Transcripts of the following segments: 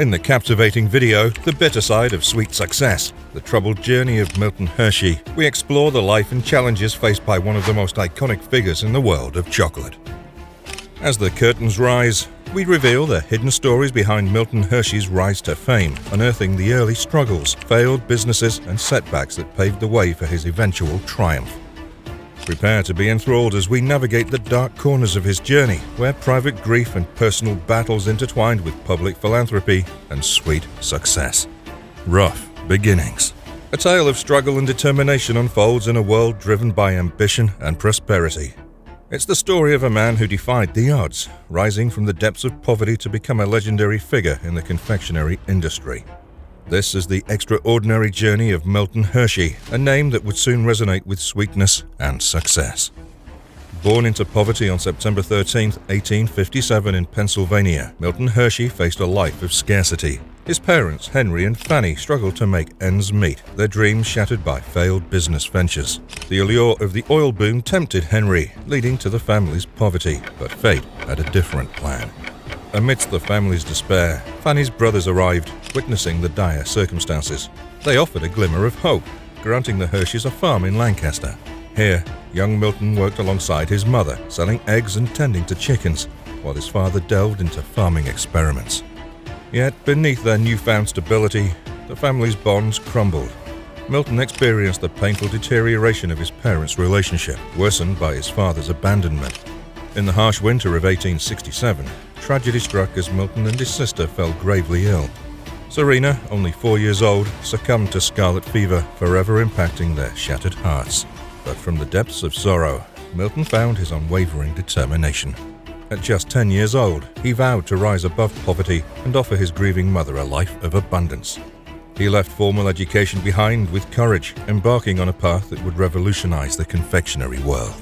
In the captivating video, The Bitter Side of Sweet Success, the troubled journey of Milton Hershey, we explore the life and challenges faced by one of the most iconic figures in the world of chocolate. As the curtains rise, we reveal the hidden stories behind Milton Hershey's rise to fame, unearthing the early struggles, failed businesses, and setbacks that paved the way for his eventual triumph. Prepare to be enthralled as we navigate the dark corners of his journey, where private grief and personal battles intertwined with public philanthropy and sweet success. Rough beginnings. A tale of struggle and determination unfolds in a world driven by ambition and prosperity. It's the story of a man who defied the odds, rising from the depths of poverty to become a legendary figure in the confectionery industry. This is the extraordinary journey of Milton Hershey, a name that would soon resonate with sweetness and success. Born into poverty on September 13, 1857 in Pennsylvania, Milton Hershey faced a life of scarcity. His parents, Henry and Fanny, struggled to make ends meet, their dreams shattered by failed business ventures. The allure of the oil boom tempted Henry, leading to the family's poverty, but fate had a different plan. Amidst the family's despair, Fanny's brothers arrived, witnessing the dire circumstances. They offered a glimmer of hope, granting the Hersheys a farm in Lancaster. Here, young Milton worked alongside his mother, selling eggs and tending to chickens, while his father delved into farming experiments. Yet, beneath their newfound stability, the family's bonds crumbled. Milton experienced the painful deterioration of his parents' relationship, worsened by his father's abandonment. In the harsh winter of 1867, tragedy struck as Milton and his sister fell gravely ill. Serena, only 4 years old, succumbed to scarlet fever, forever impacting their shattered hearts. But from the depths of sorrow, Milton found his unwavering determination. At just 10 years old, he vowed to rise above poverty and offer his grieving mother a life of abundance. He left formal education behind with courage, embarking on a path that would revolutionize the confectionery world.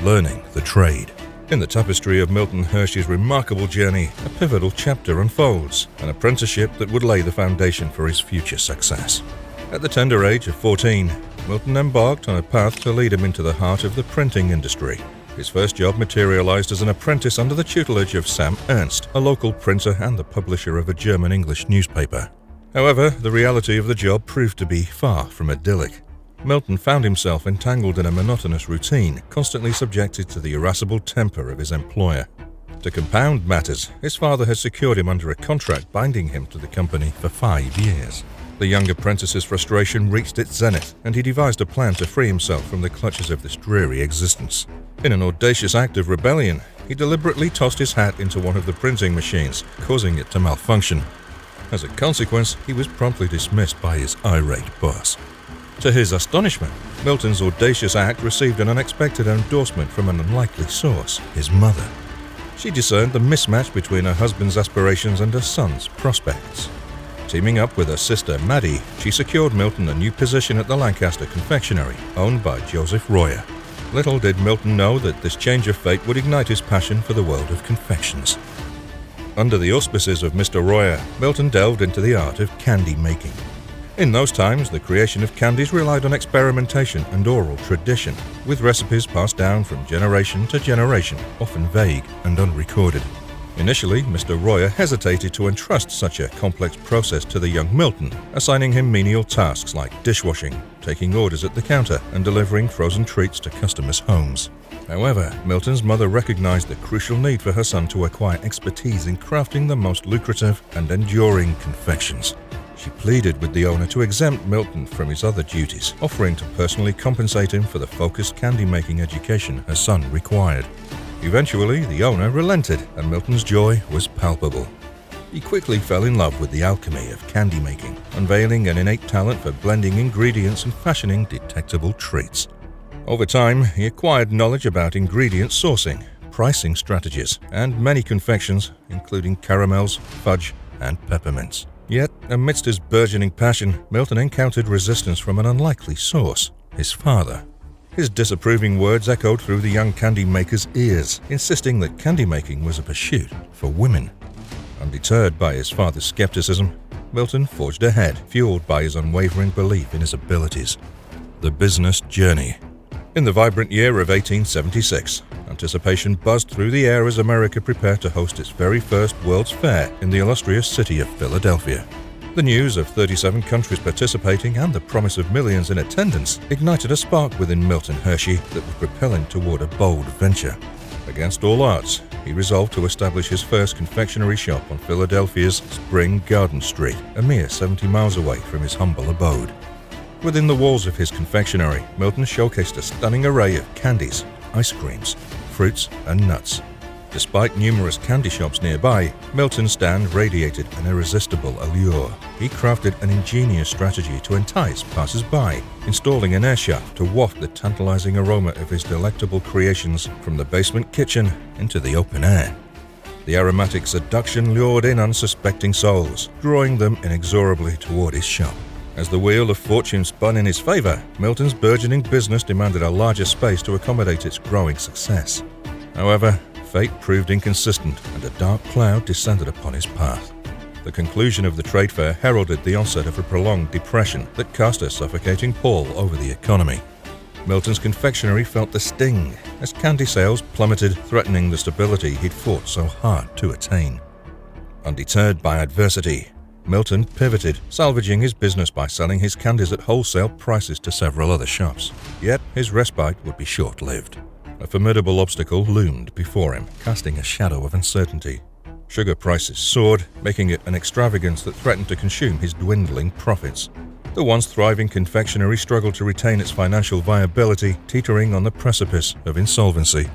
Learning the trade. In the tapestry of Milton Hershey's remarkable journey, a pivotal chapter unfolds, an apprenticeship that would lay the foundation for his future success. At the tender age of 14, Milton embarked on a path to lead him into the heart of the printing industry. His first job materialized as an apprentice under the tutelage of Sam Ernst, a local printer and the publisher of a German-English newspaper. However, the reality of the job proved to be far from idyllic. Milton found himself entangled in a monotonous routine, constantly subjected to the irascible temper of his employer. To compound matters, his father had secured him under a contract binding him to the company for 5 years. The young apprentice's frustration reached its zenith, and he devised a plan to free himself from the clutches of this dreary existence. In an audacious act of rebellion, he deliberately tossed his hat into one of the printing machines, causing it to malfunction. As a consequence, he was promptly dismissed by his irate boss. To his astonishment, Milton's audacious act received an unexpected endorsement from an unlikely source, his mother. She discerned the mismatch between her husband's aspirations and her son's prospects. Teaming up with her sister Maddie, she secured Milton a new position at the Lancaster confectionery, owned by Joseph Royer. Little did Milton know that this change of fate would ignite his passion for the world of confections. Under the auspices of Mr. Royer, Milton delved into the art of candy making. In those times, the creation of candies relied on experimentation and oral tradition, with recipes passed down from generation to generation, often vague and unrecorded. Initially, Mr. Royer hesitated to entrust such a complex process to the young Milton, assigning him menial tasks like dishwashing, taking orders at the counter, and delivering frozen treats to customers' homes. However, Milton's mother recognized the crucial need for her son to acquire expertise in crafting the most lucrative and enduring confections. She pleaded with the owner to exempt Milton from his other duties, offering to personally compensate him for the focused candy-making education her son required. Eventually, the owner relented, and Milton's joy was palpable. He quickly fell in love with the alchemy of candy making, unveiling an innate talent for blending ingredients and fashioning detectable treats. Over time, he acquired knowledge about ingredient sourcing, pricing strategies, and many confections, including caramels, fudge, and peppermints. Yet, amidst his burgeoning passion, Milton encountered resistance from an unlikely source, his father. His disapproving words echoed through the young candy maker's ears, insisting that candy making was a pursuit for women. Undeterred by his father's skepticism, Milton forged ahead, fueled by his unwavering belief in his abilities. The business journey. In the vibrant year of 1876, Anticipation buzzed through the air as America prepared to host its very first World's Fair in the illustrious city of Philadelphia. The news of 37 countries participating and the promise of millions in attendance ignited a spark within Milton Hershey that would propel him toward a bold venture. Against all odds, he resolved to establish his first confectionery shop on Philadelphia's Spring Garden Street, a mere 70 miles away from his humble abode. Within the walls of his confectionery, Milton showcased a stunning array of candies, ice creams, fruits, and nuts. Despite numerous candy shops nearby, Milton's stand radiated an irresistible allure. He crafted an ingenious strategy to entice passers-by, installing an air shaft to waft the tantalizing aroma of his delectable creations from the basement kitchen into the open air. The aromatic seduction lured in unsuspecting souls, drawing them inexorably toward his shop. As the wheel of fortune spun in his favor, Milton's burgeoning business demanded a larger space to accommodate its growing success. However, fate proved inconsistent, and a dark cloud descended upon his path. The conclusion of the trade fair heralded the onset of a prolonged depression that cast a suffocating pall over the economy. Milton's confectionery felt the sting as candy sales plummeted, threatening the stability he'd fought so hard to attain. Undeterred by adversity, Milton pivoted, salvaging his business by selling his candies at wholesale prices to several other shops. Yet his respite would be short-lived. A formidable obstacle loomed before him, casting a shadow of uncertainty. Sugar prices soared, making it an extravagance that threatened to consume his dwindling profits. The once thriving confectionery struggled to retain its financial viability, teetering on the precipice of insolvency.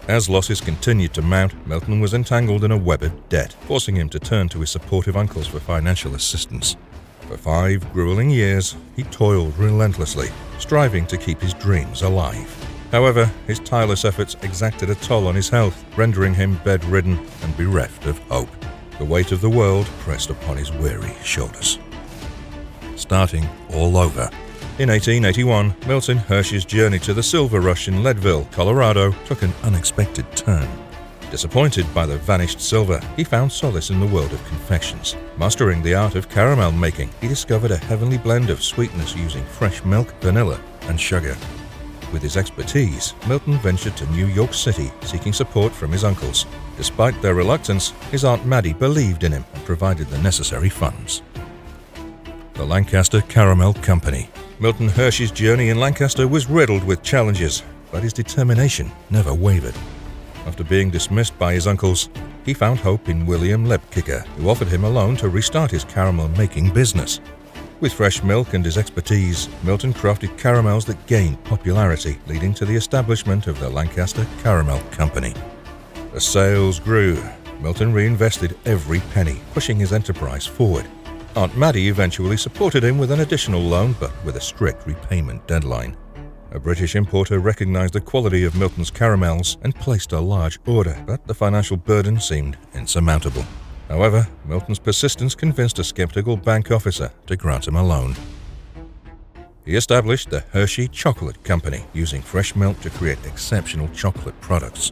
As losses continued to mount, Milton was entangled in a web of debt, forcing him to turn to his supportive uncles for financial assistance. For 5 grueling years, he toiled relentlessly, striving to keep his dreams alive. However, his tireless efforts exacted a toll on his health, rendering him bedridden and bereft of hope. The weight of the world pressed upon his weary shoulders. Starting all over. In 1881, Milton Hershey's journey to the silver rush in Leadville, Colorado, took an unexpected turn. Disappointed by the vanished silver, he found solace in the world of confections. Mastering the art of caramel making, he discovered a heavenly blend of sweetness using fresh milk, vanilla, and sugar. With his expertise, Milton ventured to New York City, seeking support from his uncles. Despite their reluctance, his Aunt Maddie believed in him and provided the necessary funds. The Lancaster Caramel Company. Milton Hershey's journey in Lancaster was riddled with challenges, but his determination never wavered. After being dismissed by his uncles, he found hope in William Lebkicker, who offered him a loan to restart his caramel-making business. With fresh milk and his expertise, Milton crafted caramels that gained popularity, leading to the establishment of the Lancaster Caramel Company. As sales grew, Milton reinvested every penny, pushing his enterprise forward. Aunt Maddie eventually supported him with an additional loan, but with a strict repayment deadline. A British importer recognized the quality of Milton's caramels and placed a large order, but the financial burden seemed insurmountable. However, Milton's persistence convinced a skeptical bank officer to grant him a loan. He established the Hershey Chocolate Company, using fresh milk to create exceptional chocolate products.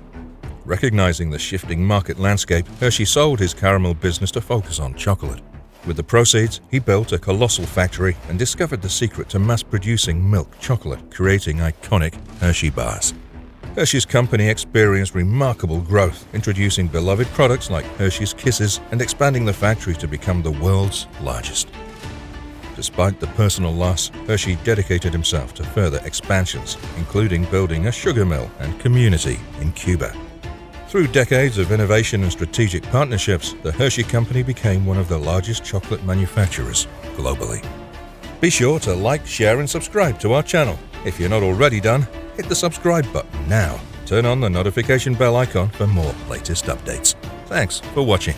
Recognizing the shifting market landscape, Hershey sold his caramel business to focus on chocolate. With the proceeds, he built a colossal factory and discovered the secret to mass-producing milk chocolate, creating iconic Hershey bars. Hershey's company experienced remarkable growth, introducing beloved products like Hershey's Kisses and expanding the factory to become the world's largest. Despite the personal loss, Hershey dedicated himself to further expansions, including building a sugar mill and community in Cuba. Through decades of innovation and strategic partnerships, the Hershey Company became one of the largest chocolate manufacturers globally. Be sure to like, share, and subscribe to our channel. If you're not already done, hit the subscribe button now. Turn on the notification bell icon for more latest updates. Thanks for watching.